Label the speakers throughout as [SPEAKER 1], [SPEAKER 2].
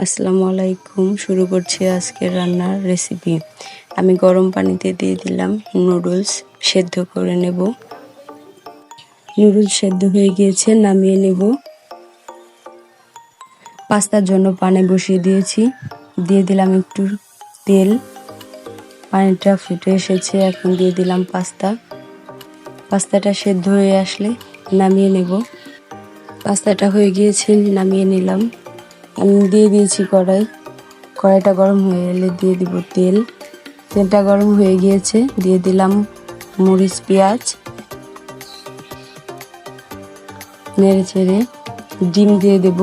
[SPEAKER 1] আসসালামু আলাইকুম। শুরু করছি আজকের রান্নার রেসিপি। আমি গরম পানিতে দিয়ে দিলাম নুডলস, সেদ্ধ করে নেব। নুডলস সেদ্ধ হয়ে গিয়েছে, নামিয়ে নেব। পাস্তার জন্য পানি বসিয়ে দিয়েছি, দিয়ে দিলাম একটু তেল। পানিটা ফুটে এসেছে, এখন দিয়ে দিলাম পাস্তাটা সেদ্ধ হয়ে আসলে নামিয়ে নেব। পাস্তাটা হয়ে গিয়েছে, নামিয়ে নিলাম। আমি দিয়ে দিয়েছি কড়াইটা গরম হয়ে এলে দিয়ে দিব তেলটা গরম হয়ে গিয়েছে, দিয়ে দিলাম মরিচ, পেঁয়াজ, নেড়ে চেড়ে ডিম দিয়ে দেব।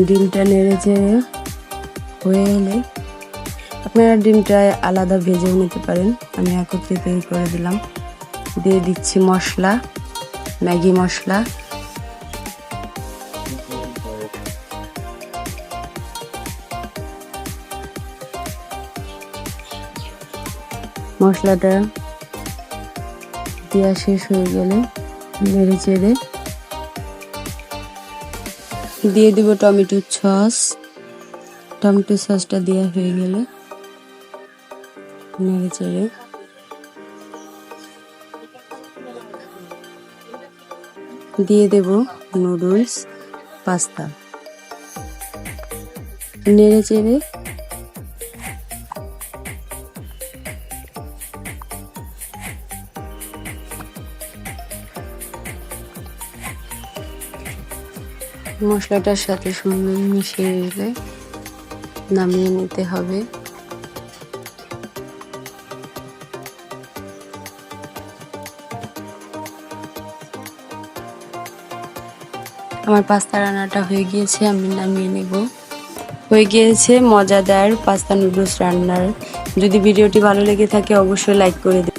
[SPEAKER 1] ডিমটা নেড়ে চেড়ে হয়ে এলে আপনারা ডিমটা আলাদা ভেজেও নিতে পারেন। আমি একত্রিত করে দিলাম। দিয়ে দিচ্ছি মশলা, ম্যাগি মশলা, মশলাটা দেওয়া শেষ হয়ে গেলে নেড়ে চেড়ে দিয়ে দেব টমেটো সসটা দেওয়া হয়ে গেলে নেড়ে চেড়ে দিয়ে দেব নুডলস, পাস্তা, নেড়ে চেড়ে মশলাটার সাথে সুন্দর মিশিয়ে এলে নামিয়ে নিতে হবে। আমার পাস্তা রান্নাটা হয়ে গিয়েছে, আমি নামিয়ে নেব। হয়ে গিয়েছে মজাদার পাস্তা নুডলস রান্নার। যদি ভিডিওটি ভালো লেগে থাকে অবশ্যই লাইক করে দিন।